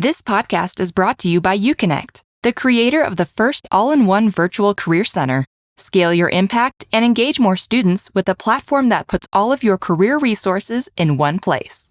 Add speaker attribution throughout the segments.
Speaker 1: This podcast is brought to you by UConnect, the creator of the first all-in-one virtual career center. Scale your impact and engage more students with a platform that puts all of your career resources in one place.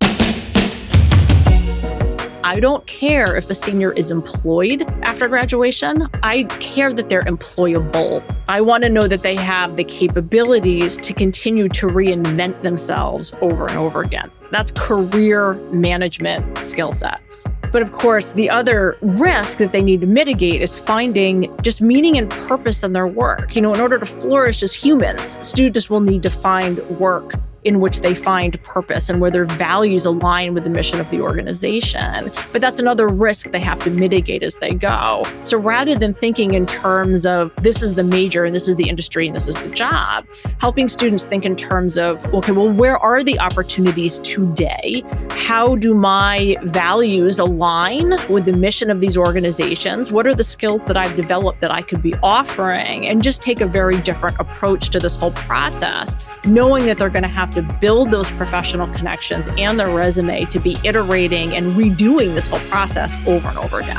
Speaker 2: I don't care if a senior is employed after graduation. I care that they're employable. I want to know that they have the capabilities to continue to reinvent themselves over and over again. That's career management skill sets. But of course, the other risk that they need to mitigate is finding just meaning and purpose in their work. In order to flourish as humans, students will need to find work in which they find purpose and where their values align with the mission of the organization. But that's another risk they have to mitigate as they go. So rather than thinking in terms of this is the major and this is the industry and this is the job, helping students think in terms of, okay, well, where are the opportunities today? How do my values align with the mission of these organizations? What are the skills that I've developed that I could be offering? And just take a very different approach to this whole process, knowing that they're going to have to build those professional connections and their resume to be iterating and redoing this whole process over and over again.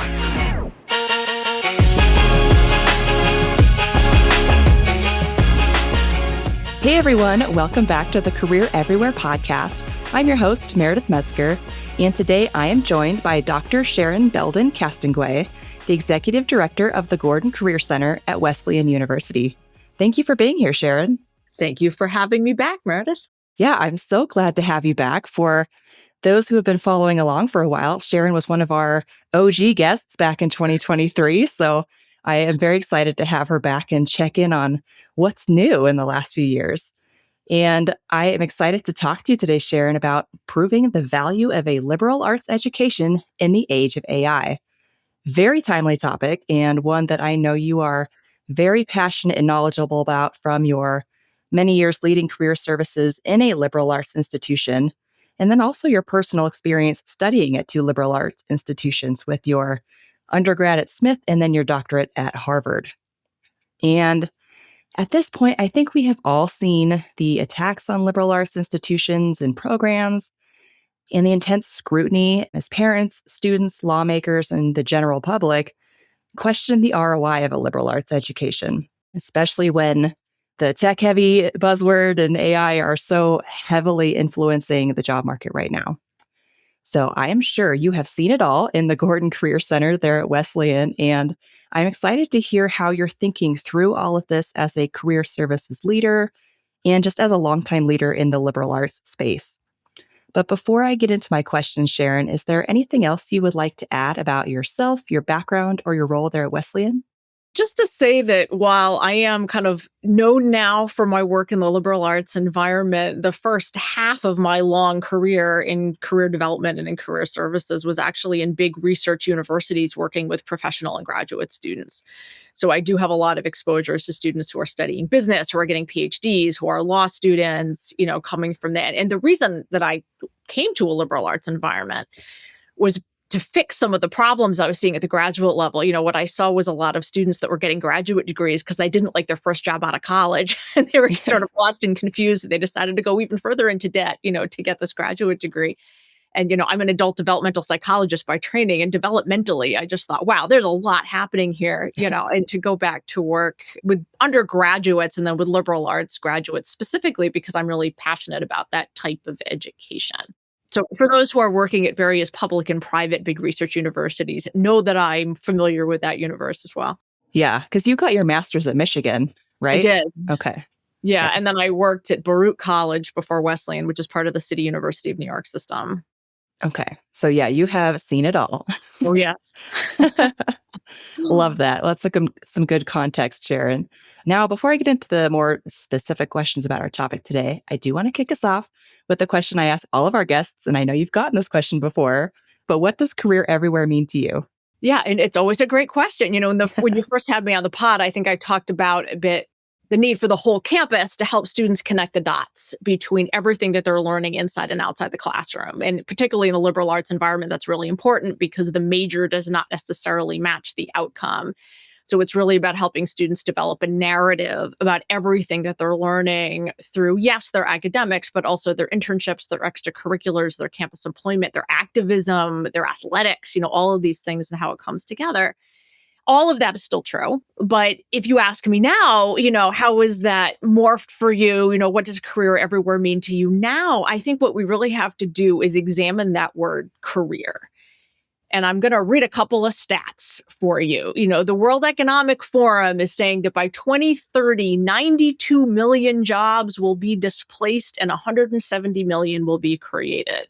Speaker 1: Hey everyone, welcome back to the Career Everywhere podcast. I'm your host, Meredith Metzger, and today I am joined by Dr. Sharon Belden Castonguay, the Executive Director of the Gordon Career Center at Wesleyan University. Thank you for being here, Sharon.
Speaker 2: Thank you for having me back, Meredith.
Speaker 1: Yeah, I'm so glad to have you back. For those who have been following along for a while, Sharon was one of our OG guests back in 2023. So I am very excited to have her back and check in on what's new in the last few years. And I am excited to talk to you today, Sharon, about proving the value of a liberal arts education in the age of AI. Very timely topic, and one that I know you are very passionate and knowledgeable about from your many years leading career services in a liberal arts institution, and then also your personal experience studying at two liberal arts institutions with your undergrad at Smith and then your doctorate at Harvard. And at this point, I think we have all seen the attacks on liberal arts institutions and programs and the intense scrutiny as parents, students, lawmakers, and the general public question the ROI of a liberal arts education, especially when the tech-heavy buzzword and AI are so heavily influencing the job market right now. So I am sure you have seen it all in the Gordon Career Center there at Wesleyan, and I'm excited to hear how you're thinking through all of this as a career services leader and just as a longtime leader in the liberal arts space. But before I get into my questions, Sharon, is there anything else you would like to add about yourself, your background, or your role there at Wesleyan?
Speaker 2: Just to say that while I am kind of known now for my work in the liberal arts environment, the first half of my long career in career development and in career services was actually in big research universities working with professional and graduate students. So I do have a lot of exposures to students who are studying business, who are getting PhDs, who are law students, coming from that. And the reason that I came to a liberal arts environment was to fix some of the problems I was seeing at the graduate level. What I saw was a lot of students that were getting graduate degrees because they didn't like their first job out of college and they were sort of lost and confused. They decided to go even further into debt, to get this graduate degree. And, I'm an adult developmental psychologist by training, and developmentally, I just thought, wow, there's a lot happening here, and to go back to work with undergraduates and then with liberal arts graduates specifically, because I'm really passionate about that type of education. So for those who are working at various public and private big research universities, know that I'm familiar with that universe as well.
Speaker 1: Yeah, because you got your master's at Michigan, right?
Speaker 2: I did.
Speaker 1: Okay.
Speaker 2: Yeah, and then I worked at Baruch College before Wesleyan, which is part of the City University of New York system.
Speaker 1: Okay. So yeah, you have seen it all.
Speaker 2: Oh, yeah.
Speaker 1: Love that. Let's look at some good context, Sharon. Now, before I get into the more specific questions about our topic today, I do want to kick us off with the question I ask all of our guests, and I know you've gotten this question before, but what does career everywhere mean to you?
Speaker 2: Yeah, and it's always a great question. When you first had me on the pod, I think I talked about a bit the need for the whole campus to help students connect the dots between everything that they're learning inside and outside the classroom. And particularly in a liberal arts environment, that's really important because the major does not necessarily match the outcome. So it's really about helping students develop a narrative about everything that they're learning through, yes, their academics, but also their internships, their extracurriculars, their campus employment, their activism, their athletics, all of these things and how it comes together. All of that is still true. But if you ask me now, how is that morphed for you? What does career everywhere mean to you now? I think what we really have to do is examine that word career. And I'm going to read a couple of stats for you. The World Economic Forum is saying that by 2030, 92 million jobs will be displaced and 170 million will be created.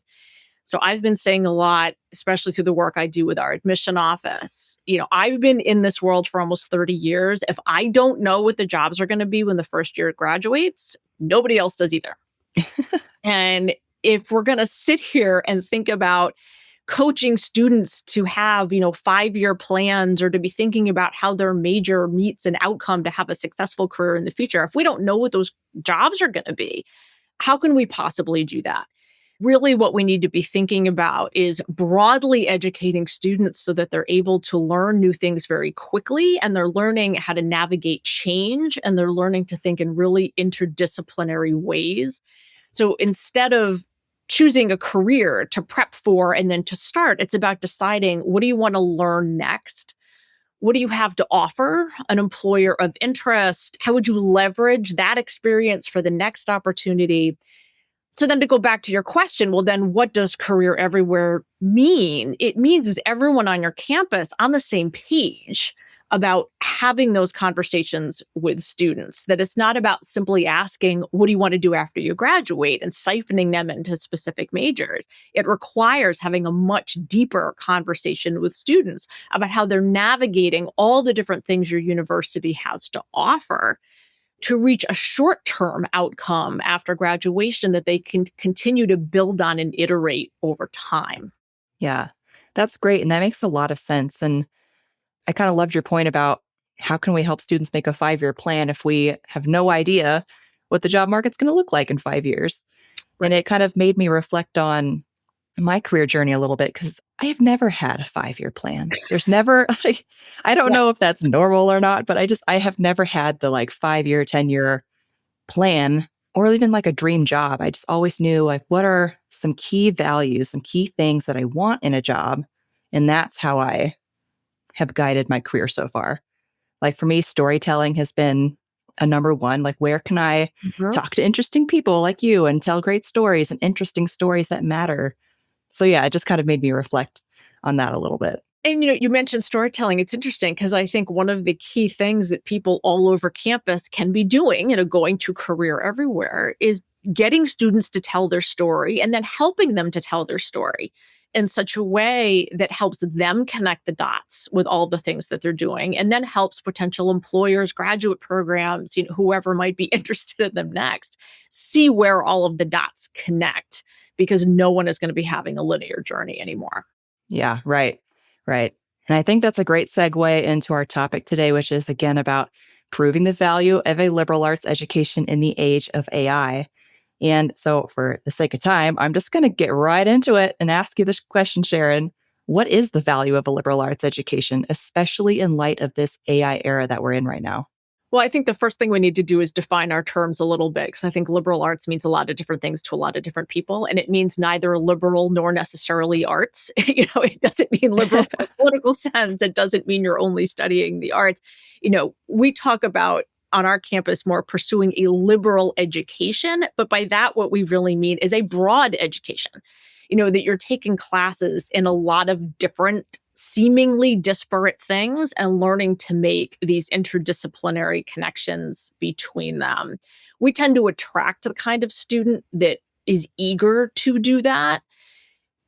Speaker 2: So I've been saying a lot, especially through the work I do with our admission office. I've been in this world for almost 30 years. If I don't know what the jobs are going to be when the first year graduates, nobody else does either. And if we're going to sit here and think about coaching students to have, 5-year plans or to be thinking about how their major meets an outcome to have a successful career in the future, if we don't know what those jobs are going to be, how can we possibly do that? Really, what we need to be thinking about is broadly educating students so that they're able to learn new things very quickly, and they're learning how to navigate change, and they're learning to think in really interdisciplinary ways. So instead of choosing a career to prep for and then to start, it's about deciding, what do you want to learn next? What do you have to offer an employer of interest? How would you leverage that experience for the next opportunity? So then to go back to your question, well, then what does career everywhere mean? It means is everyone on your campus on the same page about having those conversations with students, that it's not about simply asking, what do you want to do after you graduate, and siphoning them into specific majors. It requires having a much deeper conversation with students about how they're navigating all the different things your university has to offer to reach a short-term outcome after graduation that they can continue to build on and iterate over time.
Speaker 1: Yeah, that's great. And that makes a lot of sense. And I kind of loved your point about how can we help students make a 5-year plan if we have no idea what the job market's going to look like in 5 years.
Speaker 2: Right.
Speaker 1: And it kind of made me reflect on my career journey a little bit, because I have never had a 5-year plan. There's never, I don't know if that's normal or not, but I have never had the 5-year, 10-year plan or even a dream job. I just always knew what are some key values, some key things that I want in a job. And that's how I have guided my career so far. For me, storytelling has been a number one. Where can I talk to interesting people like you and tell great stories and interesting stories that matter? So yeah, it just kind of made me reflect on that a little bit.
Speaker 2: And you mentioned storytelling. It's interesting because I think one of the key things that people all over campus can be doing, going to career everywhere, is getting students to tell their story and then helping them to tell their story in such a way that helps them connect the dots with all the things that they're doing, and then helps potential employers, graduate programs, whoever might be interested in them next, see where all of the dots connect, because no one is going to be having a linear journey anymore.
Speaker 1: Yeah, right. Right. And I think that's a great segue into our topic today, which is again about proving the value of a liberal arts education in the age of AI. And so for the sake of time, I'm just going to get right into it and ask you this question, Sharon. What is the value of a liberal arts education, especially in light of this AI era that we're in right now?
Speaker 2: Well, I think the first thing we need to do is define our terms a little bit, because I think liberal arts means a lot of different things to a lot of different people. And it means neither liberal nor necessarily arts. It doesn't mean liberal in a political sense. It doesn't mean you're only studying the arts. We talk about on our campus more pursuing a liberal education. But by that, what we really mean is a broad education, that you're taking classes in a lot of different seemingly disparate things and learning to make these interdisciplinary connections between them. We tend to attract the kind of student that is eager to do that.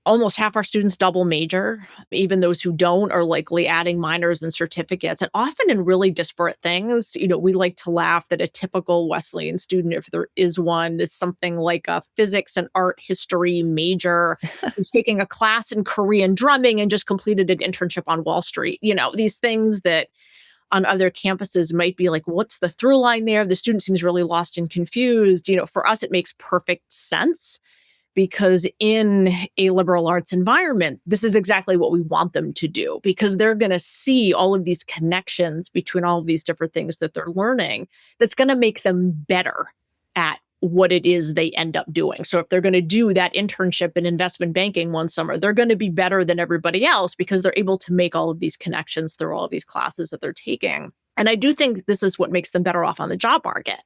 Speaker 2: Almost half our students double major. Even those who don't are likely adding minors and certificates, and often in really disparate things. We like to laugh that a typical Wesleyan student, if there is one, is something like a physics and art history major who's taking a class in Korean drumming and just completed an internship on Wall Street. These things that on other campuses might be like, what's the through line there? The student seems really lost and confused. For us, it makes perfect sense, because in a liberal arts environment, this is exactly what we want them to do, because they're going to see all of these connections between all of these different things that they're learning that's going to make them better at what it is they end up doing. So if they're going to do that internship in investment banking one summer, they're going to be better than everybody else because they're able to make all of these connections through all of these classes that they're taking. And I do think this is what makes them better off on the job market.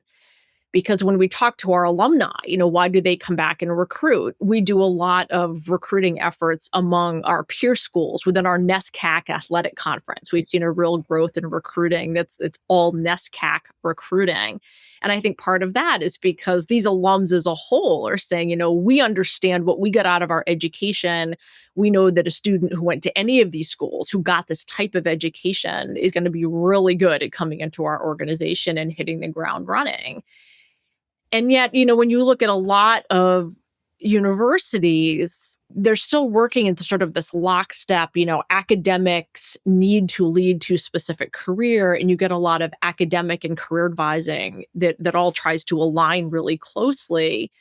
Speaker 2: Because when we talk to our alumni, why do they come back and recruit? We do a lot of recruiting efforts among our peer schools within our NESCAC athletic conference. We've seen a real growth in recruiting. It's all NESCAC recruiting. And I think part of that is because these alums as a whole are saying, we understand what we got out of our education. We know that a student who went to any of these schools who got this type of education is going to be really good at coming into our organization and hitting the ground running. And yet, when you look at a lot of universities, they're still working in sort of this lockstep, academics need to lead to a specific career. And you get a lot of academic and career advising that all tries to align really closely.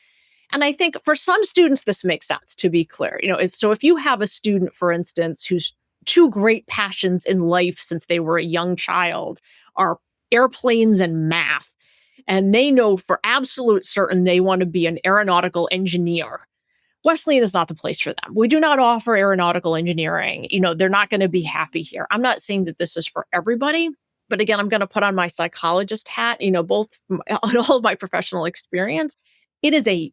Speaker 2: And I think for some students, this makes sense, to be clear. So if you have a student, for instance, whose two great passions in life since they were a young child are airplanes and math, and they know for absolute certain they want to be an aeronautical engineer, Wesleyan is not the place for them. We do not offer aeronautical engineering. They're not going to be happy here. I'm not saying that this is for everybody, but again, I'm going to put on my psychologist hat, both in all of my professional experience. It is a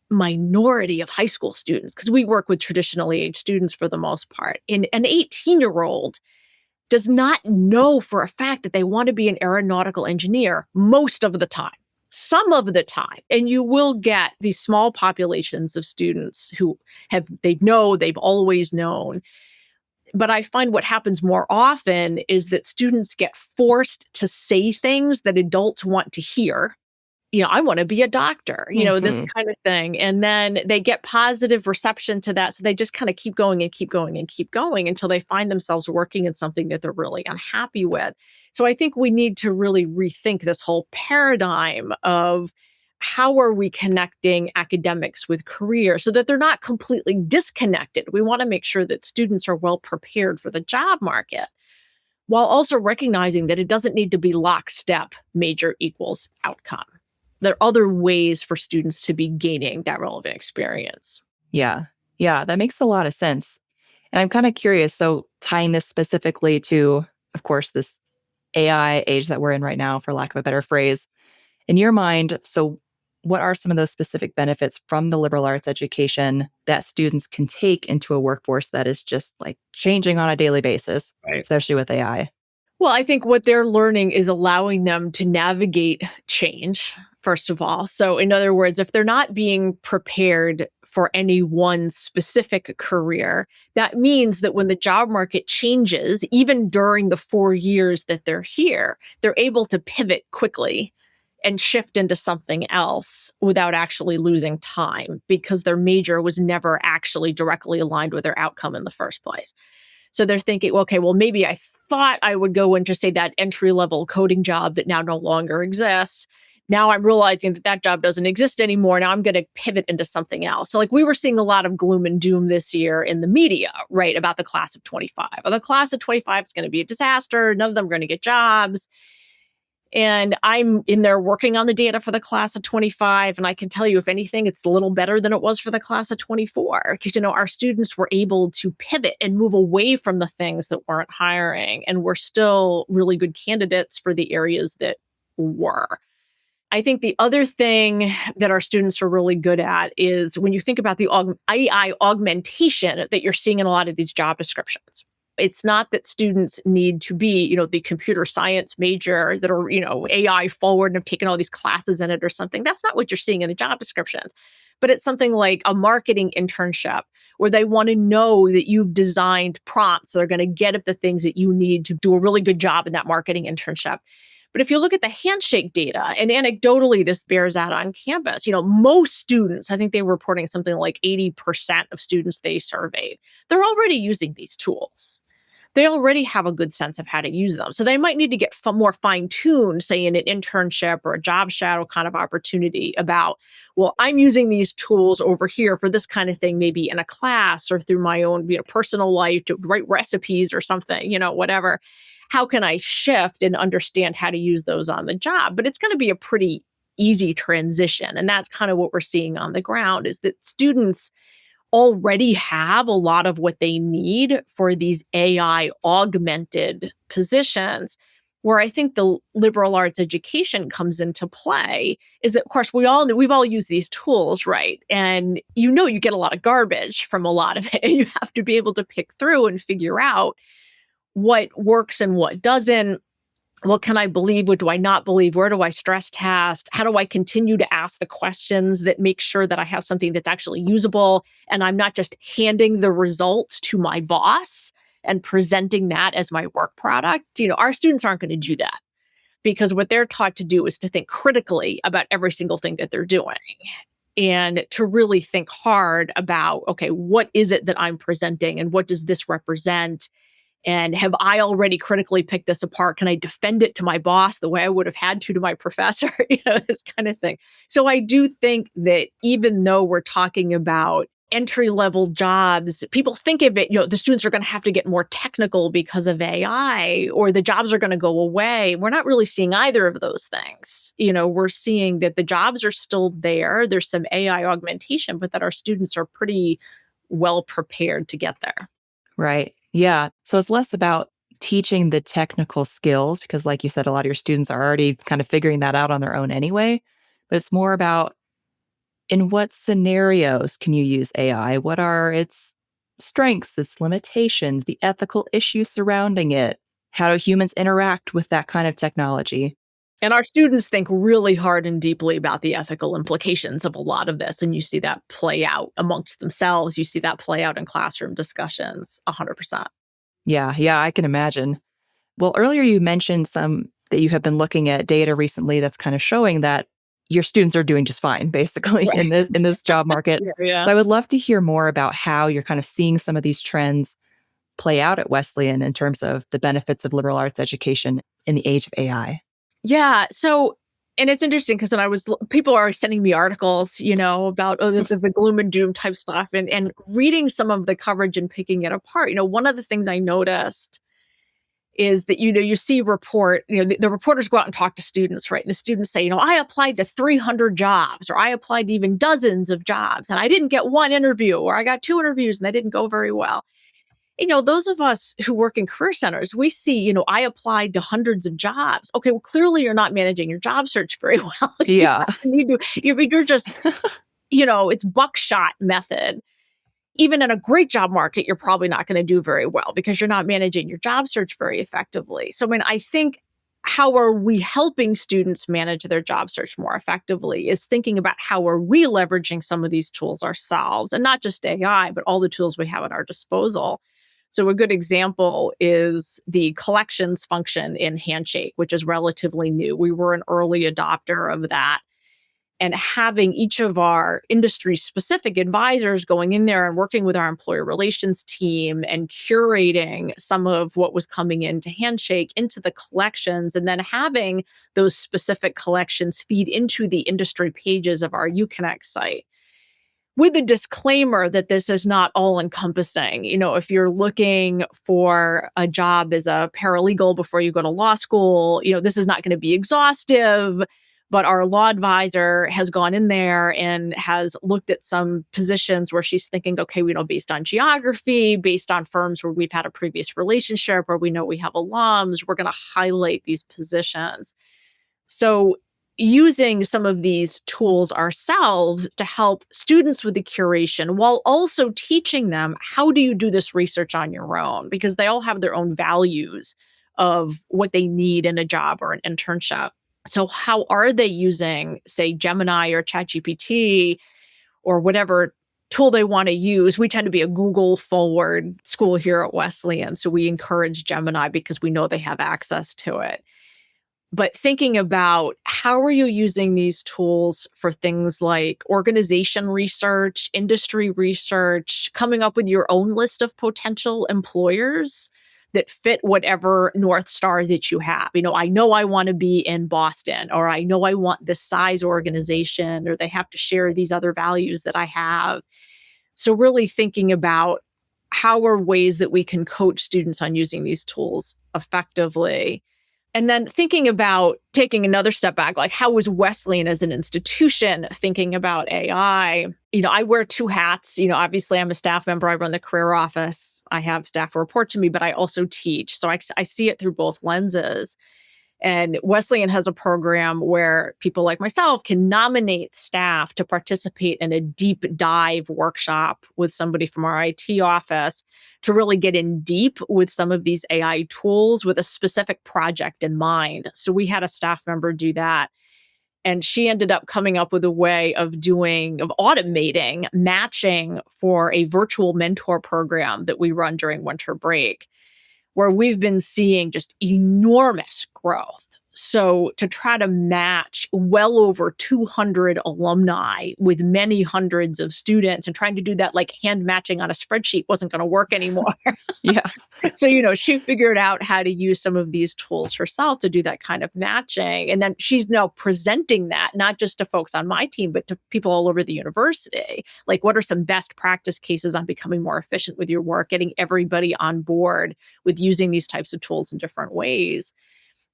Speaker 2: minority of high school students, because we work with traditionally aged students for the most part. And an 18-year-old does not know for a fact that they want to be an aeronautical engineer most of the time, some of the time. And you will get these small populations of students who they've always known. But I find what happens more often is that students get forced to say things that adults want to hear. I want to be a doctor, this kind of thing. And then they get positive reception to that. So they just kind of keep going and keep going and keep going until they find themselves working in something that they're really unhappy with. So I think we need to really rethink this whole paradigm of how are we connecting academics with career so that they're not completely disconnected. We want to make sure that students are well prepared for the job market, while also recognizing that it doesn't need to be lockstep, major equals outcome. There are other ways for students to be gaining that relevant experience.
Speaker 1: Yeah, that makes a lot of sense. And I'm kind of curious, so tying this specifically to, of course, this AI age that we're in right now, for lack of a better phrase, in your mind, so what are some of those specific benefits from the liberal arts education that students can take into a workforce that is just like changing on a daily basis, right, especially with AI?
Speaker 2: Well, I think what they're learning is allowing them to navigate change, first of all. So in other words, if they're not being prepared for any one specific career, that means that when the job market changes, even during the 4 years that they're here, they're able to pivot quickly and shift into something else without actually losing time, because their major was never actually directly aligned with their outcome in the first place. So they're thinking, okay, well, maybe I thought I would go into, say, that entry-level coding job that now no longer exists. Now I'm realizing that job doesn't exist anymore. Now I'm going to pivot into something else. So we were seeing a lot of gloom and doom this year in the media, right, about the class of 25. The class of 25 is going to be a disaster. None of them are going to get jobs. And I'm in there working on the data for the class of 25. And I can tell you, if anything, it's a little better than it was for the class of 24. Because, our students were able to pivot and move away from the things that weren't hiring. And we're still really good candidates for the areas that were. I think the other thing that our students are really good at is when you think about the AI augmentation that you're seeing in a lot of these job descriptions. It's not that students need to be, the computer science major that are, AI forward and have taken all these classes in it or something. That's not what you're seeing in the job descriptions. But it's something like a marketing internship where they want to know that you've designed prompts that are going to get at the things that you need to do a really good job in that marketing internship. But if you look at the handshake data, and anecdotally, this bears out on campus, most students, I think they were reporting something like 80% of students they surveyed, they're already using these tools. They already have a good sense of how to use them. So they might need to get more fine tuned, say in an internship or a job shadow kind of opportunity about, well, I'm using these tools over here for this kind of thing, maybe in a class or through my own, personal life to write recipes or something, whatever. How can I shift and understand how to use those on the job? But it's going to be a pretty easy transition. And that's kind of what we're seeing on the ground is that students already have a lot of what they need for these AI augmented positions. Where I think the liberal arts education comes into play is that, of course, we've all used these tools, right? And you get a lot of garbage from a lot of it. And you have to be able to pick through and figure out what works and what doesn't. What can I believe? What do I not believe? Where do I stress test? How do I continue to ask the questions that make sure that I have something that's actually usable and I'm not just handing the results to my boss and presenting that as my work product? Our students aren't going to do that because what they're taught to do is to think critically about every single thing that they're doing and to really think hard about, okay, what is it that I'm presenting and what does this represent? And have I already critically picked this apart? Can I defend it to my boss the way I would have had to my professor? This kind of thing. So I do think that even though we're talking about entry-level jobs, people think of it, the students are going to have to get more technical because of AI, or the jobs are going to go away. We're not really seeing either of those things. We're seeing that the jobs are still there. There's some AI augmentation, but that our students are pretty well prepared to get there.
Speaker 1: Right. Yeah. So it's less about teaching the technical skills because, like you said, a lot of your students are already kind of figuring that out on their own anyway. But it's more about in what scenarios can you use AI? What are its strengths, its limitations, the ethical issues surrounding it? How do humans interact with that kind of technology?
Speaker 2: And our students think really hard and deeply about the ethical implications of a lot of this. And you see that play out amongst themselves. You see that play out in classroom discussions 100%.
Speaker 1: Yeah, I can imagine. Well, earlier you mentioned some that you have been looking at data recently that's kind of showing that your students are doing just fine, basically,
Speaker 2: Right.
Speaker 1: in this job market.
Speaker 2: Yeah.
Speaker 1: So I would love to hear more about how you're kind of seeing some of these trends play out at Wesleyan in terms of the benefits of liberal arts education in the age of AI.
Speaker 2: Yeah. So, and it's interesting because people are sending me articles, about the gloom and doom type stuff and reading some of the coverage and picking it apart. One of the things I noticed is that, you see the reporters go out and talk to students, right? And the students say, I applied to 300 jobs, or I applied to even dozens of jobs, and I didn't get one interview, or I got 2 interviews and they didn't go very well. Those of us who work in career centers, we see, I applied to hundreds of jobs. Okay, well, clearly you're not managing your job search very well.
Speaker 1: Yeah.
Speaker 2: You're just, it's buckshot method. Even in a great job market, you're probably not going to do very well because you're not managing your job search very effectively. So, I think how are we helping students manage their job search more effectively is thinking about how are we leveraging some of these tools ourselves, and not just AI, but all the tools we have at our disposal. So a good example is the collections function in Handshake, which is relatively new. We were an early adopter of that. And having each of our industry specific advisors going in there and working with our employer relations team and curating some of what was coming into Handshake into the collections, and then having those specific collections feed into the industry pages of our UConnect site. With the disclaimer that this is not all encompassing. If you're looking for a job as a paralegal before you go to law school, this is not going to be exhaustive. But our law advisor has gone in there and has looked at some positions where she's thinking, okay, based on geography, based on firms where we've had a previous relationship, where we know we have alums, we're going to highlight these positions. So using some of these tools ourselves to help students with the curation while also teaching them how do you do this research on your own, because they all have their own values of what they need in a job or an internship. So how are they using, say, Gemini or ChatGPT or whatever tool they want to use? We tend to be a Google forward school here at Wesleyan. So we encourage Gemini because we know they have access to it. But thinking about how are you using these tools for things like organization research, industry research, coming up with your own list of potential employers that fit whatever North Star that you have. I know I want to be in Boston, or I know I want this size organization, or they have to share these other values that I have. So really thinking about how are ways that we can coach students on using these tools effectively. And then thinking about taking another step back, like how was Wesleyan as an institution thinking about AI? I wear two hats. Obviously I'm a staff member. I run the career office. I have staff who report to me, but I also teach. So I see it through both lenses. And Wesleyan has a program where people like myself can nominate staff to participate in a deep dive workshop with somebody from our IT office to really get in deep with some of these AI tools with a specific project in mind. So we had a staff member do that. And she ended up coming up with a way of automating matching for a virtual mentor program that we run during winter break, where we've been seeing just enormous growth. So to try to match well over 200 alumni with many hundreds of students and trying to do that like hand matching on a spreadsheet wasn't going to work anymore.
Speaker 1: Yeah.
Speaker 2: So, she figured out how to use some of these tools herself to do that kind of matching. And then she's now presenting that, not just to folks on my team, but to people all over the university. Like, what are some best practice cases on becoming more efficient with your work, getting everybody on board with using these types of tools in different ways?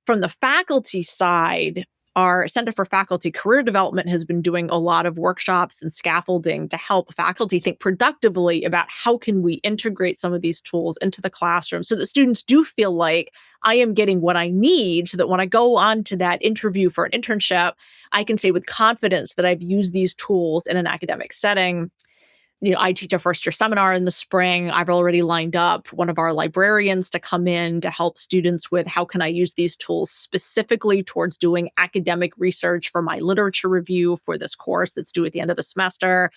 Speaker 2: From the faculty side, our Center for Faculty Career Development has been doing a lot of workshops and scaffolding to help faculty think productively about how can we integrate some of these tools into the classroom so that students do feel like I am getting what I need, so that when I go on to that interview for an internship, I can say with confidence that I've used these tools in an academic setting. I teach a first year seminar in the spring. I've already lined up one of our librarians to come in to help students with how can I use these tools specifically towards doing academic research for my literature review for this course that's due at the end of the semester.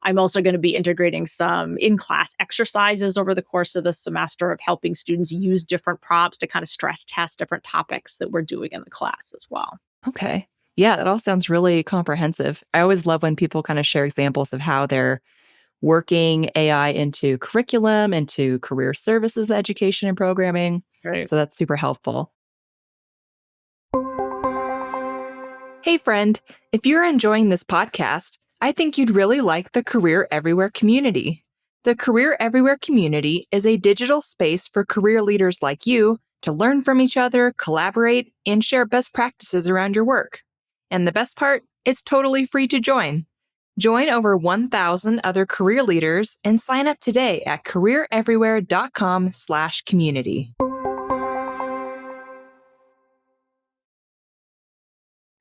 Speaker 2: I'm also going to be integrating some in-class exercises over the course of the semester of helping students use different prompts to kind of stress test different topics that we're doing in the class as well.
Speaker 1: Okay. Yeah, that all sounds really comprehensive. I always love when people kind of share examples of how they're working AI into curriculum, into career services, education, and programming.
Speaker 2: Right.
Speaker 1: So that's super helpful. Hey, friend, if you're enjoying this podcast, I think you'd really like the Career Everywhere community. The Career Everywhere community is a digital space for career leaders like you to learn from each other, collaborate, and share best practices around your work. And the best part, it's totally free to join. Join over 1,000 other career leaders and sign up today at careereverywhere.com/community.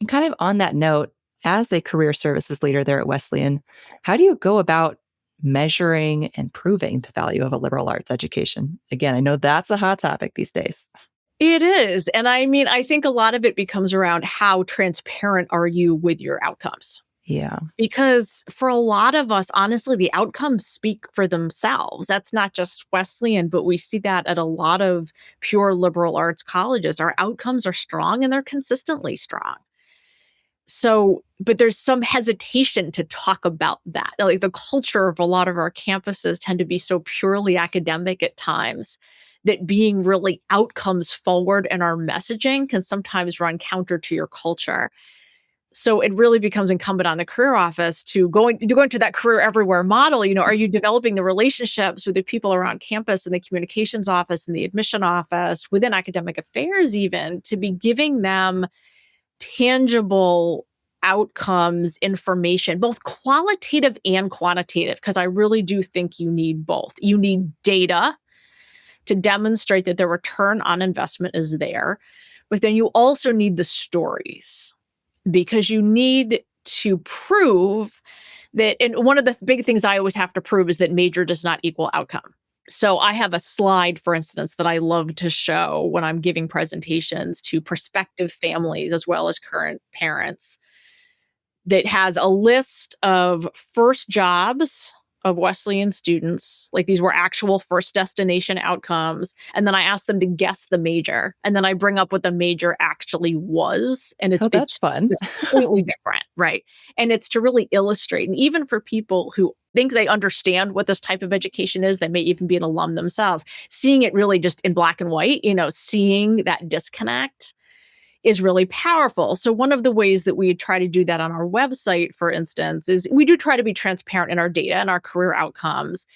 Speaker 1: And kind of on that note, as a career services leader there at Wesleyan, how do you go about measuring and proving the value of a liberal arts education? Again, I know that's a hot topic these days.
Speaker 2: It is. And I think a lot of it becomes around how transparent are you with your outcomes?
Speaker 1: Yeah.
Speaker 2: Because for a lot of us, honestly, the outcomes speak for themselves. That's not just Wesleyan, but we see that at a lot of pure liberal arts colleges. Our outcomes are strong and they're consistently strong. So, but there's some hesitation to talk about that. Like the culture of a lot of our campuses tend to be so purely academic at times that being really outcomes forward in our messaging can sometimes run counter to your culture. So it really becomes incumbent on the career office to go into that career everywhere model. Are you developing the relationships with the people around campus and the communications office and the admission office within academic affairs, even to be giving them tangible outcomes, information, both qualitative and quantitative, because I really do think you need both. You need data to demonstrate that the return on investment is there, but then you also need the stories, because you need to prove that, and one of the big things I always have to prove is that major does not equal outcome. So I have a slide, for instance, that I love to show when I'm giving presentations to prospective families as well as current parents that has a list of first jobs of Wesleyan students. Like these were actual first destination outcomes. And then I asked them to guess the major. And then I bring up what the major actually was. And
Speaker 1: Oh, that's
Speaker 2: it's
Speaker 1: fun.
Speaker 2: just completely different, right? And it's to really illustrate. And even for people who think they understand what this type of education is, they may even be an alum themselves, seeing it really just in black and white, seeing that disconnect is really powerful. So one of the ways that we try to do that on our website, for instance, is we do try to be transparent in our data and our career outcomes.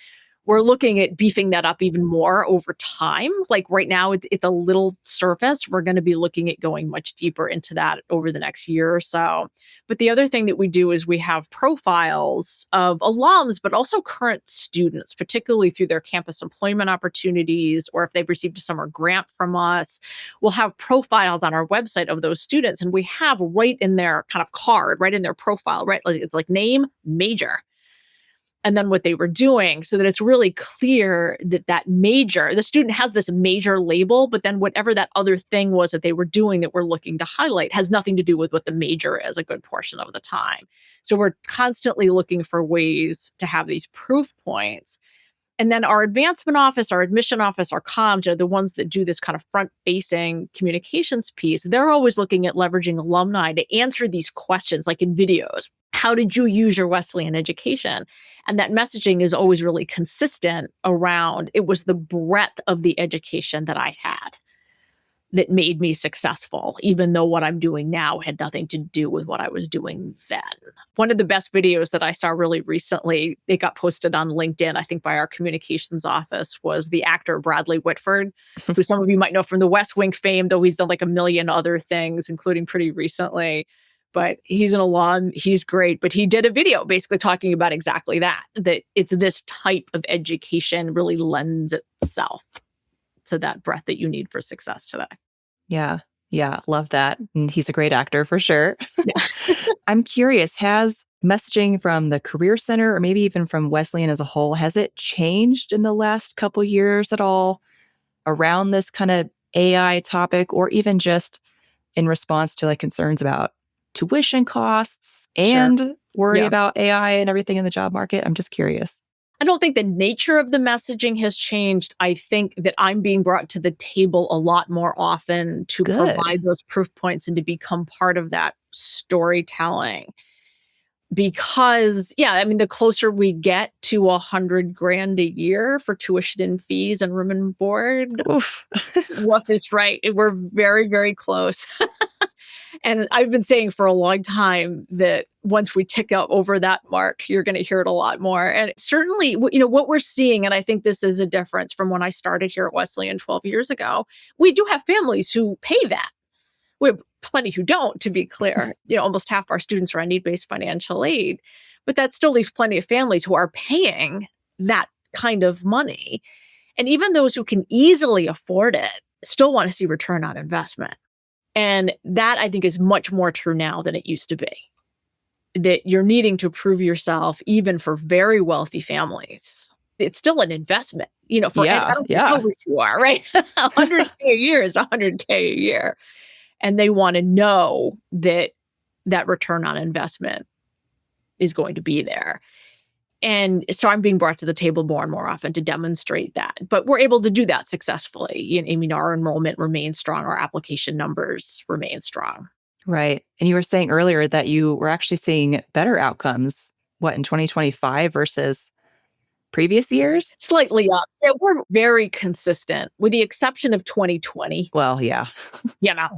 Speaker 2: We're looking at beefing that up even more over time. Like right now, it's a little surface. We're going to be looking at going much deeper into that over the next year or so. But the other thing that we do is we have profiles of alums, but also current students, particularly through their campus employment opportunities, or if they've received a summer grant from us. We'll have profiles on our website of those students. And we have right in their kind of card, right in their profile, right? It's like name, major, and then what they were doing, so that it's really clear that that major, the student has this major label, but then whatever that other thing was that they were doing that we're looking to highlight has nothing to do with what the major is a good portion of the time. So we're constantly looking for ways to have these proof points. And then our advancement office, our admission office, our comms are the ones that do this kind of front-facing communications piece. They're always looking at leveraging alumni to answer these questions, like in videos. How did you use your Wesleyan education? And that messaging is always really consistent around it was the breadth of the education that I had that made me successful, even though what I'm doing now had nothing to do with what I was doing then. One of the best videos that I saw really recently, it got posted on LinkedIn, I think by our communications office, was the actor Bradley Whitford, who some of you might know from the West Wing fame, though he's done like a million other things, including pretty recently. But he's an alum, he's great. But he did a video basically talking about exactly that it's this type of education really lends itself to that breadth that you need for success today.
Speaker 1: Yeah. Yeah. Love that. And he's a great actor for sure.
Speaker 2: Yeah.
Speaker 1: I'm curious, has messaging from the Career Center or maybe even from Wesleyan as a whole, has it changed in the last couple years at all around this kind of AI topic, or even just in response to like concerns about tuition costs and
Speaker 2: Sure.
Speaker 1: worry
Speaker 2: Yeah.
Speaker 1: about AI and everything in the job market? I'm just curious.
Speaker 2: I don't think the nature of the messaging has changed. I think that I'm being brought to the table a lot more often to
Speaker 1: Good.
Speaker 2: provide those proof points and to become part of that storytelling. Because, yeah, I mean, the closer we get to $100,000 a year for tuition and fees and room and board,
Speaker 1: Oof.
Speaker 2: Woof is right. We're very, very close. And I've been saying for a long time that once we tick up over that mark, you're going to hear it a lot more. And certainly, what we're seeing, and I think this is a difference from when I started here at Wesleyan 12 years ago, we do have families who pay that. We have plenty who don't, to be clear. Almost half our students are on need-based financial aid, but that still leaves plenty of families who are paying that kind of money. And even those who can easily afford it still want to see return on investment. And that, I think, is much more true now than it used to be. That you're needing to prove yourself, even for very wealthy families. It's still an investment, for I don't care how rich you are, right? $100K a year is $100K a year. And they want to know that that return on investment is going to be there. And so I'm being brought to the table more and more often to demonstrate that. But we're able to do that successfully. I mean, our enrollment remains strong. Our application numbers remain strong.
Speaker 1: Right. And you were saying earlier that you were actually seeing better outcomes, in 2025 versus previous years?
Speaker 2: Slightly up. Yeah, we're very consistent, with the exception of 2020.
Speaker 1: Well, yeah.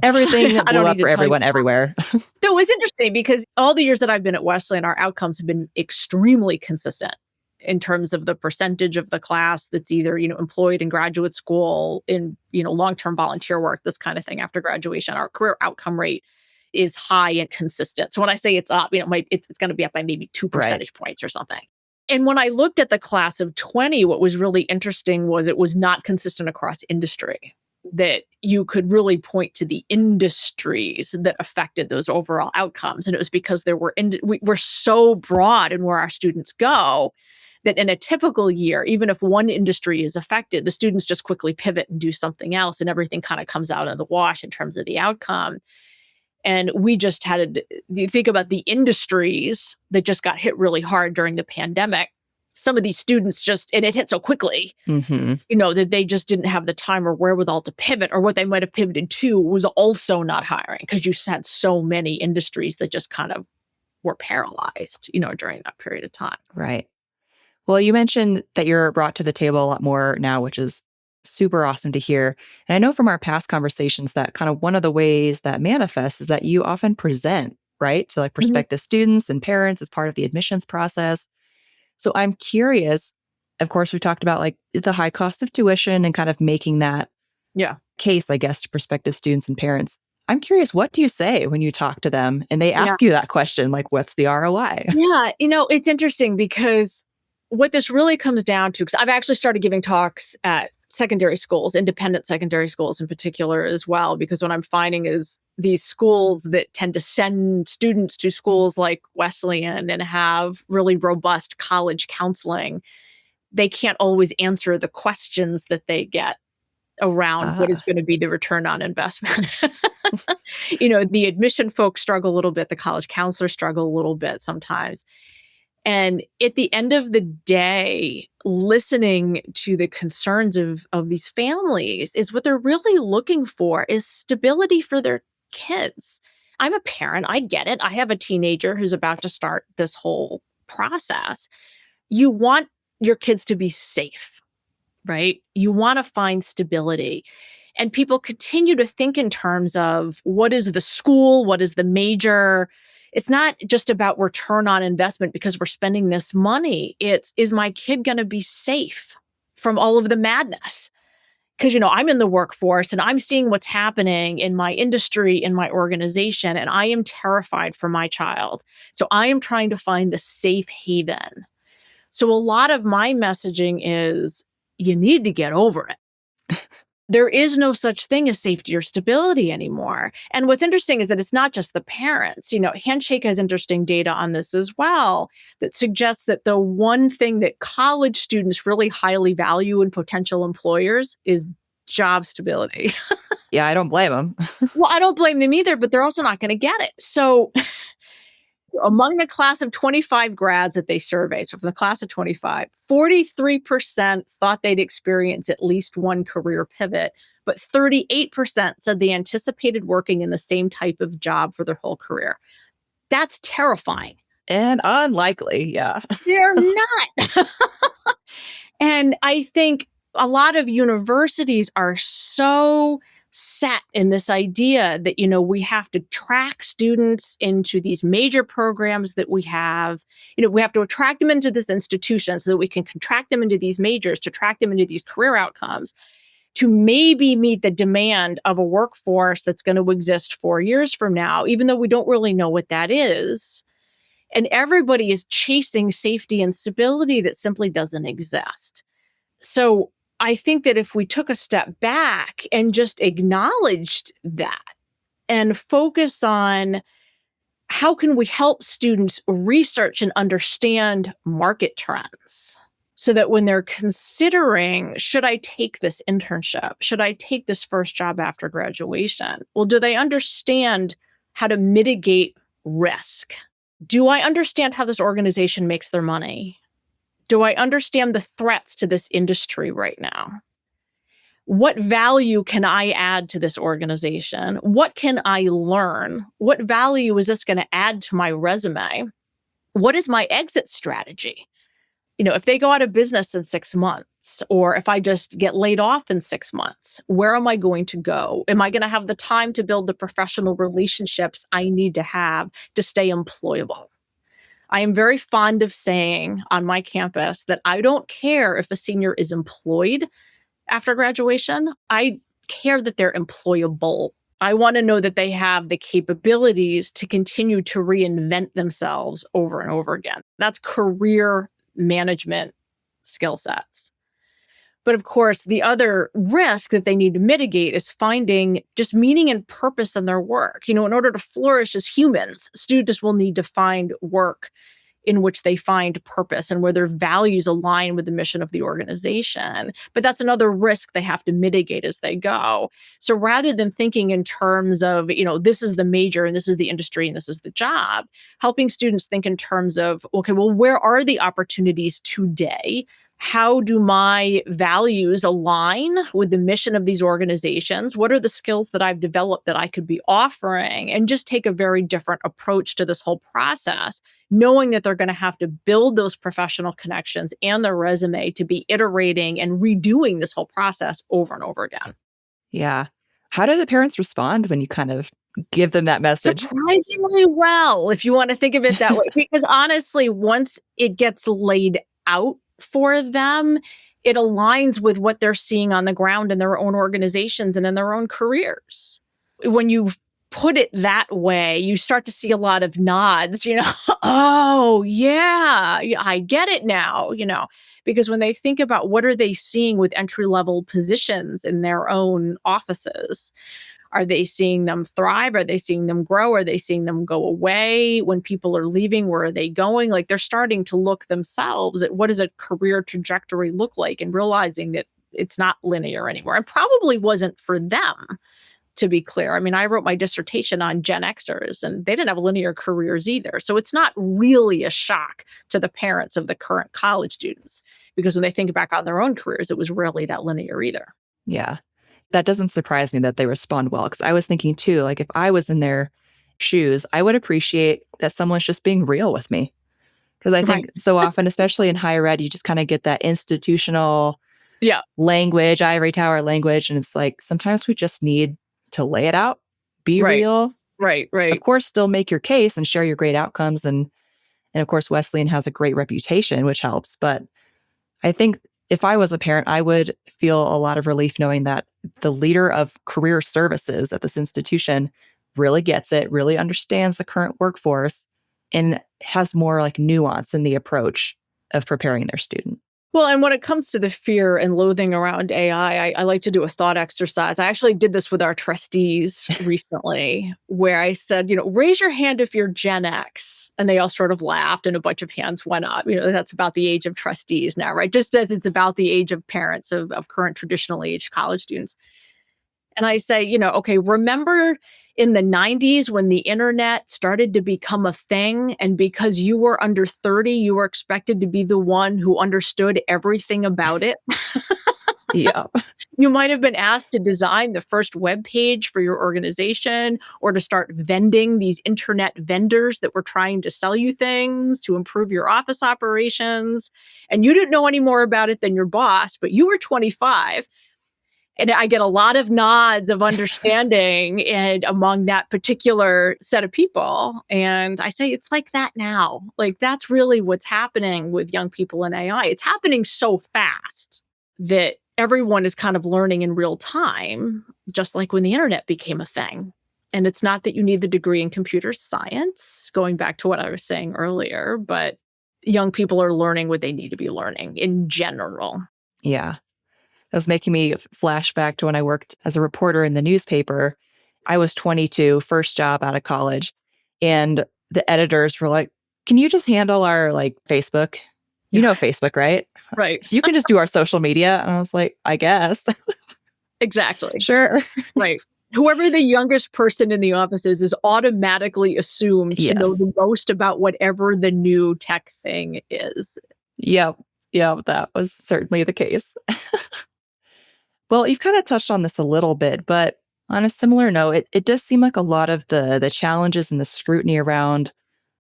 Speaker 2: Everything
Speaker 1: blew up for everyone everywhere.
Speaker 2: Though it's interesting because all the years that I've been at Wesleyan, our outcomes have been extremely consistent in terms of the percentage of the class that's either, employed in graduate school, in, long-term volunteer work, this kind of thing after graduation. Our career outcome rate is high and consistent. So when I say it's up, it's going to be up by maybe 2 percentage points or something. And when I looked at the class of 20, what was really interesting was it was not consistent across industry, that you could really point to the industries that affected those overall outcomes. And it was because we're so broad in where our students go that in a typical year, even if one industry is affected, the students just quickly pivot and do something else, and everything kind of comes out of the wash in terms of the outcome. And we just you think about the industries that just got hit really hard during the pandemic. some of these students and it hit so quickly,
Speaker 1: Hmm.
Speaker 2: that they just didn't have the time or wherewithal to pivot, or what they might have pivoted to was also not hiring, because you had so many industries that just kind of were paralyzed, during that period of time.
Speaker 1: Right. Well, you mentioned that you're brought to the table a lot more now, which is super awesome to hear. And I know from our past conversations that kind of one of the ways that manifests is that you often present, right, to like
Speaker 2: Mhm.
Speaker 1: prospective students and parents as part of the admissions process. So I'm curious, of course, we talked about like the high cost of tuition and kind of making that
Speaker 2: Yeah.
Speaker 1: case, I guess, to prospective students and parents. I'm curious, what do you say when you talk to them and they
Speaker 2: Yeah.
Speaker 1: ask you that question, like, what's the ROI?
Speaker 2: Yeah. It's interesting because what this really comes down to, because I've actually started giving talks at secondary schools, independent secondary schools in particular as well, because what I'm finding is these schools that tend to send students to schools like Wesleyan and have really robust college counseling, they can't always answer the questions that they get around what is
Speaker 1: Ah,
Speaker 2: going to be the return on investment. The admission folks struggle a little bit, the college counselors struggle a little bit sometimes. And at the end of the day, listening to the concerns of these families is what they're really looking for is stability for their kids. I'm a parent, I get it. I have a teenager who's about to start this whole process. You want your kids to be safe, right? You want to find stability. And people continue to think in terms of what is the school, what is the major. It's not just about return on investment because we're spending this money. It's, is my kid going to be safe from all of the madness? Because, I'm in the workforce and I'm seeing what's happening in my industry, in my organization, and I am terrified for my child. So I am trying to find the safe haven. So a lot of my messaging is you need to get over it. There is no such thing as safety or stability anymore. And what's interesting is that it's not just the parents. Handshake has interesting data on this as well that suggests that the one thing that college students really highly value in potential employers is job stability.
Speaker 1: yeah, I don't blame them.
Speaker 2: Well, I don't blame them either, but they're also not going to get it. So among the class of 25 grads that they surveyed, so from the class of 25, 43% thought they'd experience at least one career pivot, but 38% said they anticipated working in the same type of job for their whole career. That's terrifying.
Speaker 1: And unlikely, yeah.
Speaker 2: They're not. And I think a lot of universities are so set in this idea that, we have to track students into these major programs that we have. We have to attract them into this institution so that we can contract them into these majors, to track them into these career outcomes, to maybe meet the demand of a workforce that's going to exist 4 years from now, even though we don't really know what that is. And everybody is chasing safety and stability that simply doesn't exist. So I think that if we took a step back and just acknowledged that and focus on how can we help students research and understand market trends so that when they're considering, should I take this internship? Should I take this first job after graduation? Well, do they understand how to mitigate risk? Do I understand how this organization makes their money? Do I understand the threats to this industry right now? What value can I add to this organization? What can I learn? What value is this going to add to my resume? What is my exit strategy? If they go out of business in 6 months, or if I just get laid off in 6 months, where am I going to go? Am I going to have the time to build the professional relationships I need to have to stay employable? I am very fond of saying on my campus that I don't care if a senior is employed after graduation. I care that they're employable. I want to know that they have the capabilities to continue to reinvent themselves over and over again. That's career management skill sets. But of course, the other risk that they need to mitigate is finding just meaning and purpose in their work. In order to flourish as humans, students will need to find work in which they find purpose and where their values align with the mission of the organization. But that's another risk they have to mitigate as they go. So rather than thinking in terms of, this is the major and this is the industry and this is the job, helping students think in terms of, okay, well, where are the opportunities today? How do my values align with the mission of these organizations? What are the skills that I've developed that I could be offering? And just take a very different approach to this whole process, knowing that they're going to have to build those professional connections and their resume to be iterating and redoing this whole process over and over again.
Speaker 1: Yeah. How do the parents respond when you kind of give them that message?
Speaker 2: Surprisingly well, if you want to think of it that way. Because honestly, once it gets laid out for them, it aligns with what they're seeing on the ground in their own organizations and in their own careers. When you put it that way, you start to see a lot of nods, oh, yeah, I get it now, because when they think about what are they seeing with entry-level positions in their own offices, are they seeing them thrive? Are they seeing them grow? Are they seeing them go away? When people are leaving, where are they going? Like, they're starting to look themselves at what does a career trajectory look like, and realizing that it's not linear anymore, and probably wasn't for them, to be clear. I mean, I wrote my dissertation on Gen Xers, and they didn't have linear careers either. So it's not really a shock to the parents of the current college students, because when they think back on their own careers, it was rarely that linear either.
Speaker 1: Yeah. That doesn't surprise me that they respond well, because I was thinking too, like if I was in their shoes, I would appreciate that someone's just being real with me. Because I think
Speaker 2: Right.
Speaker 1: so often, especially in higher ed, you just kind of get that institutional
Speaker 2: Yeah.
Speaker 1: language, ivory tower language. And it's like, sometimes we just need to lay it out, be
Speaker 2: Right.
Speaker 1: real.
Speaker 2: Right.
Speaker 1: Of
Speaker 2: Right.
Speaker 1: course, still make your case and share your great outcomes. And of course, Wesleyan has a great reputation, which helps. But I think if I was a parent, I would feel a lot of relief knowing that the leader of career services at this institution really gets it, really understands the current workforce, and has more like nuance in the approach of preparing their student.
Speaker 2: Well, and when it comes to the fear and loathing around AI, I like to do a thought exercise. I actually did this with our trustees recently, where I said, raise your hand if you're Gen X. And they all sort of laughed and a bunch of hands went up. That's about the age of trustees now, right? Just as it's about the age of parents of current traditional age college students. And I say, okay, remember in the 90s when the internet started to become a thing, and because you were under 30, you were expected to be the one who understood everything about it?
Speaker 1: Yeah.
Speaker 2: You might have been asked to design the first web page for your organization, or to start vending these internet vendors that were trying to sell you things to improve your office operations. And you didn't know any more about it than your boss, but you were 25. And I get a lot of nods of understanding and among that particular set of people. And I say, it's like that now. Like, that's really what's happening with young people in AI. It's happening so fast that everyone is kind of learning in real time, just like when the internet became a thing. And it's not that you need the degree in computer science, going back to what I was saying earlier, but young people are learning what they need to be learning in general.
Speaker 1: Yeah. That was making me flash back to when I worked as a reporter in the newspaper. I was 22, first job out of college. And the editors were like, can you just handle our Facebook? You know Facebook, right?
Speaker 2: Right.
Speaker 1: You can just do our social media. And I was like, I guess.
Speaker 2: Exactly.
Speaker 1: Sure.
Speaker 2: Right. Whoever the youngest person in the office is automatically assumed to know
Speaker 1: Yes.
Speaker 2: the most about whatever the new tech thing is.
Speaker 1: Yep. Yeah, that was certainly the case. Well, you've kind of touched on this a little bit, but on a similar note, it does seem like a lot of the challenges and the scrutiny around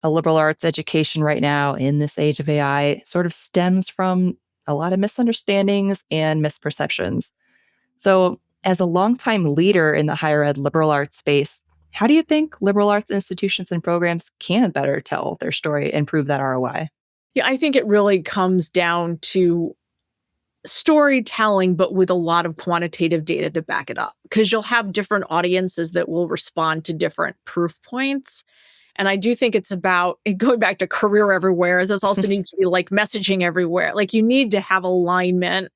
Speaker 1: a liberal arts education right now in this age of AI sort of stems from a lot of misunderstandings and misperceptions. So, as a longtime leader in the higher ed liberal arts space, how do you think liberal arts institutions and programs can better tell their story and prove that ROI?
Speaker 2: Yeah, I think it really comes down to storytelling, but with a lot of quantitative data to back it up, because you'll have different audiences that will respond to different proof points. And I do think it's about going back to career everywhere. This also needs to be like messaging everywhere. Like, you need to have alignment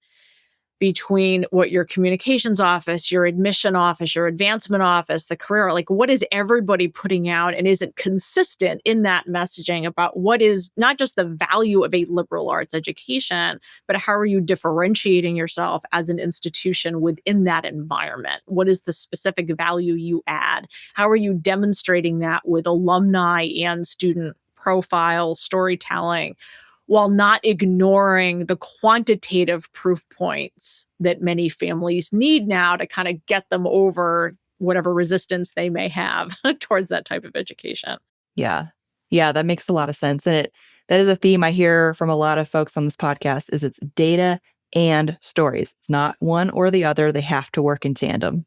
Speaker 2: between what your communications office, your admission office, your advancement office, the career, like what is everybody putting out and isn't consistent in that messaging about what is not just the value of a liberal arts education, but how are you differentiating yourself as an institution within that environment? What is the specific value you add? How are you demonstrating that with alumni and student profile storytelling, while not ignoring the quantitative proof points that many families need now to kind of get them over whatever resistance they may have towards that type of education.
Speaker 1: Yeah. Yeah, that makes a lot of sense. And that is a theme I hear from a lot of folks on this podcast is it's data and stories. It's not one or the other. They have to work in tandem.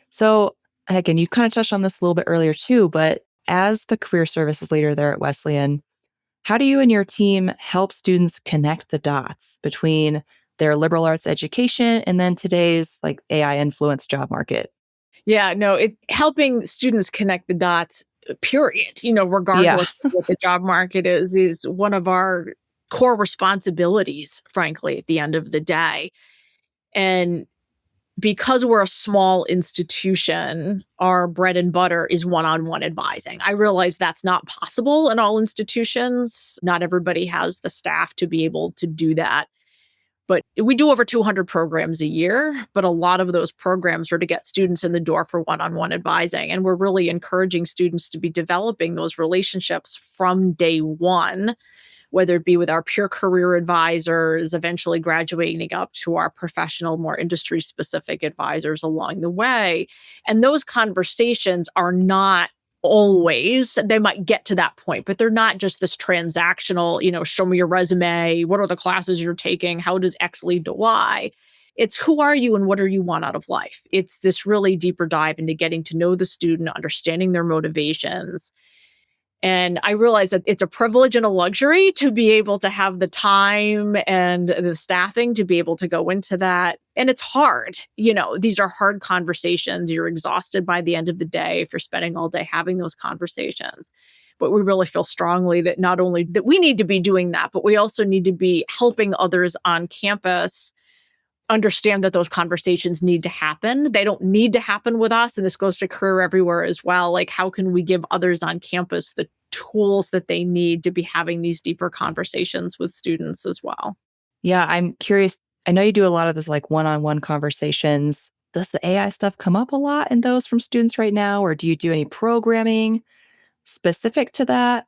Speaker 1: So again, you kind of touched on this a little bit earlier too, but as the career services leader there at Wesleyan, how do you and your team help students connect the dots between their liberal arts education and then today's like AI influenced job market?
Speaker 2: Yeah, no, helping students connect the dots, period,
Speaker 1: Yeah.
Speaker 2: regardless of what the job market is one of our core responsibilities, frankly, at the end of the day. And because we're a small institution, our bread and butter is one-on-one advising. I realize that's not possible in all institutions. Not everybody has the staff to be able to do that. But we do over 200 programs a year, but a lot of those programs are to get students in the door for one-on-one advising. And we're really encouraging students to be developing those relationships from day one, whether it be with our peer career advisors, eventually graduating up to our professional, more industry specific advisors along the way. And those conversations are not always, they might get to that point, but they're not just this transactional, show me your resume, what are the classes you're taking, how does X lead to Y? It's who are you and what do you want out of life? It's this really deeper dive into getting to know the student, understanding their motivations. And I realize that it's a privilege and a luxury to be able to have the time and the staffing to be able to go into that. And it's hard. These are hard conversations. You're exhausted by the end of the day if you're spending all day having those conversations. But we really feel strongly that not only that we need to be doing that, but we also need to be helping others on campus understand that those conversations need to happen. They don't need to happen with us. And this goes to career everywhere as well. Like, how can we give others on campus the tools that they need to be having these deeper conversations with students as well?
Speaker 1: Yeah, I'm curious. I know you do a lot of this like one-on-one conversations. Does the AI stuff come up a lot in those from students right now? Or do you do any programming specific to that?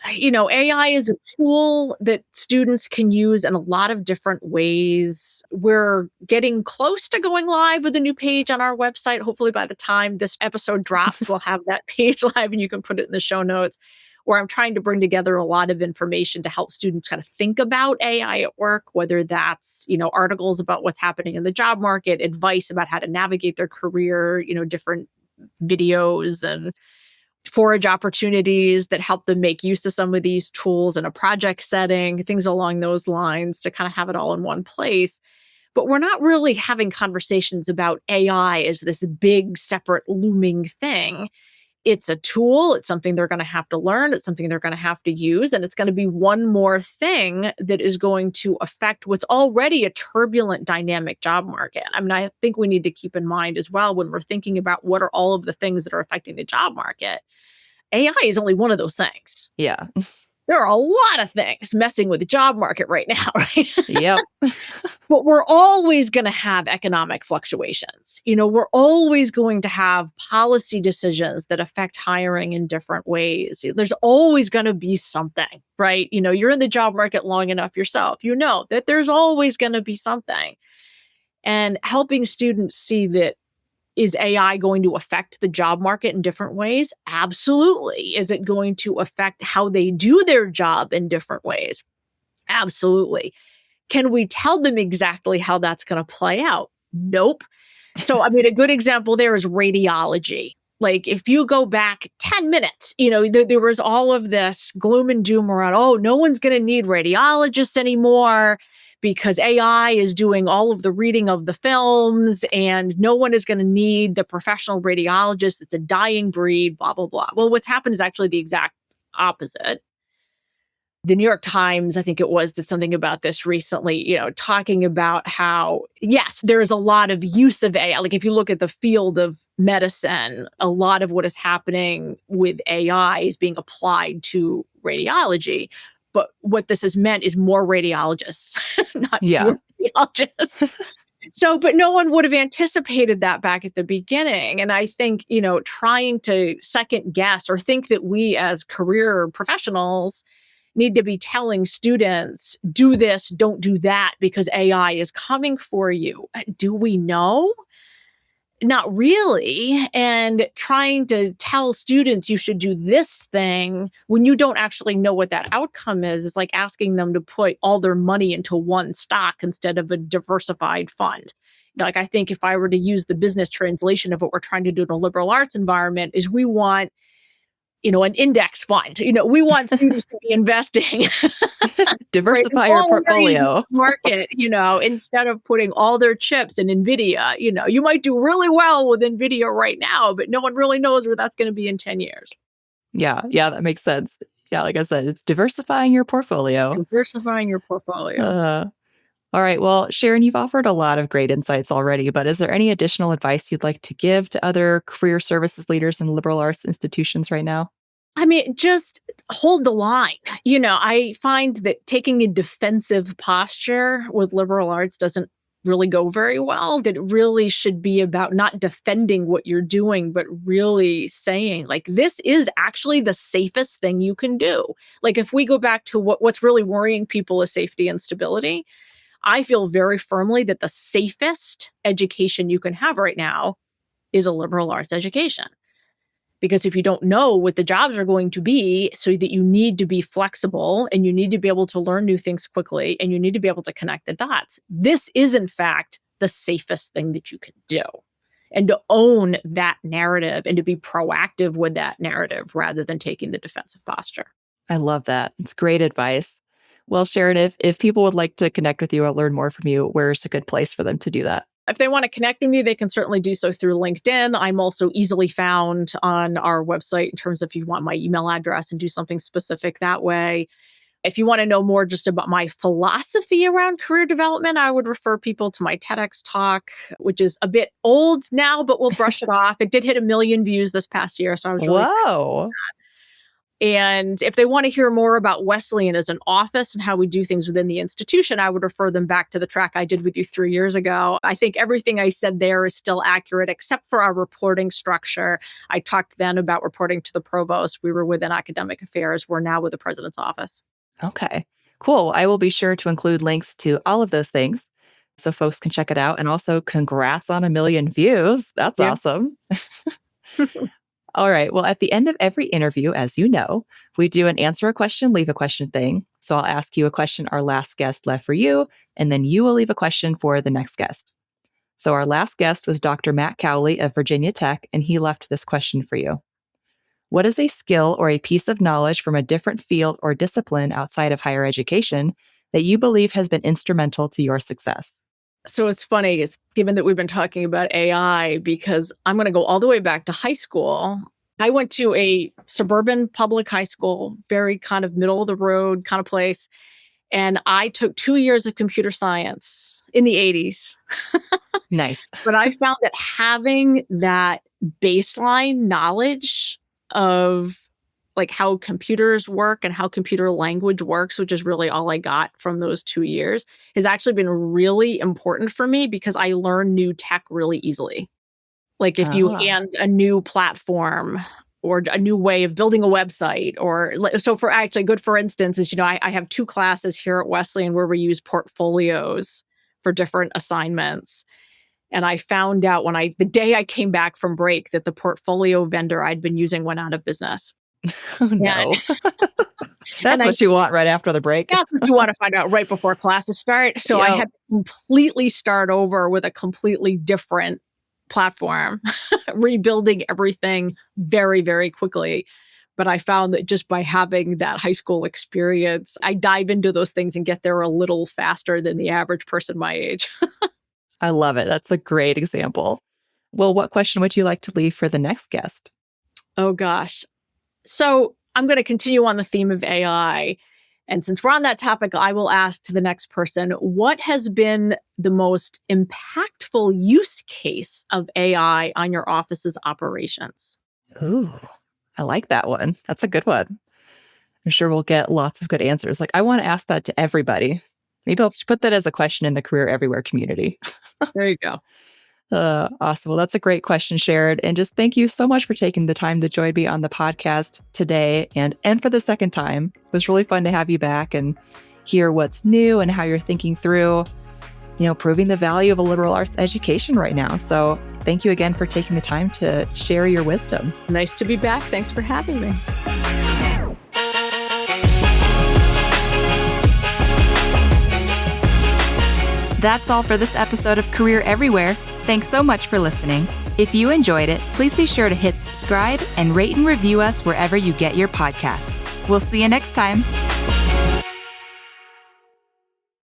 Speaker 2: AI is a tool that students can use in a lot of different ways. We're getting close to going live with a new page on our website. Hopefully, by the time this episode drops, we'll have that page live and you can put it in the show notes, where I'm trying to bring together a lot of information to help students kind of think about AI at work, whether that's, articles about what's happening in the job market, advice about how to navigate their career, different videos and forage opportunities that help them make use of some of these tools in a project setting, things along those lines to kind of have it all in one place. But we're not really having conversations about AI as this big, separate, looming thing. It's a tool. It's something they're going to have to learn. It's something they're going to have to use. And it's going to be one more thing that is going to affect what's already a turbulent, dynamic job market. I mean, I think we need to keep in mind as well when we're thinking about what are all of the things that are affecting the job market. AI is only one of those things.
Speaker 1: Yeah.
Speaker 2: There are a lot of things messing with the job market right now, right?
Speaker 1: Yep.
Speaker 2: But we're always going to have economic fluctuations. We're always going to have policy decisions that affect hiring in different ways. There's always going to be something, right? You're in the job market long enough yourself. You know that there's always going to be something. And helping students see that, is AI going to affect the job market in different ways? Absolutely. Is it going to affect how they do their job in different ways? Absolutely. Can we tell them exactly how that's going to play out? Nope. So, a good example there is radiology. Like, if you go back 10 minutes, there was all of this gloom and doom around, oh, no one's going to need radiologists anymore because AI is doing all of the reading of the films and no one is going to need the professional radiologist. It's a dying breed, blah, blah, blah. Well, what's happened is actually the exact opposite. The New York Times, I think it was, did something about this recently, talking about how, yes, there is a lot of use of AI. Like if you look at the field of medicine, a lot of what is happening with AI is being applied to radiology. But what this has meant is more radiologists, not
Speaker 1: Yeah.
Speaker 2: fewer radiologists. So, but no one would have anticipated that back at the beginning. And I think, trying to second guess or think that we as career professionals need to be telling students, do this, don't do that, because AI is coming for you. Do we know? Not really. And trying to tell students you should do this thing when you don't actually know what that outcome is like asking them to put all their money into one stock instead of a diversified fund. Like, I think if I were to use the business translation of what we're trying to do in a liberal arts environment, is we want an index fund. We want students to be investing right, in
Speaker 1: Diversify your
Speaker 2: all areas of
Speaker 1: portfolio.
Speaker 2: the market, instead of putting all their chips in NVIDIA. You might do really well with NVIDIA right now, but no one really knows where that's going to be in 10 years.
Speaker 1: Yeah, that makes sense. Yeah, like I said, it's diversifying your portfolio.
Speaker 2: Diversifying your portfolio.
Speaker 1: All right. Well, Sharon, you've offered a lot of great insights already, but is there any additional advice you'd like to give to other career services leaders in liberal arts institutions right now?
Speaker 2: I mean, just hold the line. I find that taking a defensive posture with liberal arts doesn't really go very well. That it really should be about not defending what you're doing, but really saying, like, this is actually the safest thing you can do. Like, if we go back to what's really worrying people is safety and stability, I feel very firmly that the safest education you can have right now is a liberal arts education. Because if you don't know what the jobs are going to be, so that you need to be flexible and you need to be able to learn new things quickly and you need to be able to connect the dots. This is, in fact, the safest thing that you can do. And to own that narrative and to be proactive with that narrative rather than taking the defensive posture.
Speaker 1: I love that. It's great advice. Well, Sharon, if people would like to connect with you or learn more from you, where's a good place for them to do that?
Speaker 2: If they want to connect with me, they can certainly do so through LinkedIn. I'm also easily found on our website in terms of if you want my email address and do something specific that way. If you want to know more just about my philosophy around career development, I would refer people to my TEDx talk, which is a bit old now, but we'll brush it off. It did hit 1 million views this past year, so I was really
Speaker 1: Whoa.
Speaker 2: And if they want to hear more about Wesleyan as an office and how we do things within the institution, I would refer them back to the track I did with you 3 years ago. I think everything I said there is still accurate, except for our reporting structure. I talked then about reporting to the provost. We were within academic affairs. We're now with the president's office.
Speaker 1: Okay, cool. I will be sure to include links to all of those things so folks can check it out. And also, congrats on 1 million views. That's
Speaker 2: Yeah.
Speaker 1: awesome. All right. Well, at the end of every interview, as you know, we do an answer a question, leave a question thing. So I'll ask you a question our last guest left for you, and then you will leave a question for the next guest. So our last guest was Dr. Matt Cowley of Virginia Tech, and he left this question for you. What is a skill or a piece of knowledge from a different field or discipline outside of higher education that you believe has been instrumental to your success?
Speaker 2: So it's funny, given that we've been talking about AI, because I'm going to go all the way back to high school. I went to a suburban public high school, very kind of middle of the road kind of place. And I took 2 years of computer science in the 80s.
Speaker 1: Nice.
Speaker 2: But I found that having that baseline knowledge of like how computers work and how computer language works, which is really all I got from those 2 years, has actually been really important for me because I learn new tech really easily. Like if you hand a new platform or a new way of building a website, so for actually good, for instance, is, I have 2 classes here at Wesleyan where we use portfolios for different assignments. And I found out the day I came back from break that the portfolio vendor I'd been using went out of business.
Speaker 1: Oh, no. That's what you want right after the break.
Speaker 2: That's what you want to find out right before classes start. So I had to completely start over with a completely different platform, rebuilding everything very, very quickly. But I found that just by having that high school experience, I dive into those things and get there a little faster than the average person my age.
Speaker 1: I love it. That's a great example. Well, what question would you like to leave for the next guest?
Speaker 2: Oh, gosh. So I'm going to continue on the theme of AI. And since we're on that topic, I will ask to the next person, what has been the most impactful use case of AI on your office's operations?
Speaker 1: Ooh, I like that one. That's a good one. I'm sure we'll get lots of good answers. Like, I want to ask that to everybody. Maybe I'll put that as a question in the Career Everywhere community.
Speaker 2: There you go.
Speaker 1: Awesome. Well, that's a great question, Sharon. And just thank you so much for taking the time to join me on the podcast today and for the second time. It was really fun to have you back and hear what's new and how you're thinking through, proving the value of a liberal arts education right now. So thank you again for taking the time to share your wisdom.
Speaker 2: Nice to be back. Thanks for having me.
Speaker 1: That's all for this episode of Career Everywhere. Thanks so much for listening. If you enjoyed it, please be sure to hit subscribe and rate and review us wherever you get your podcasts. We'll see you next time.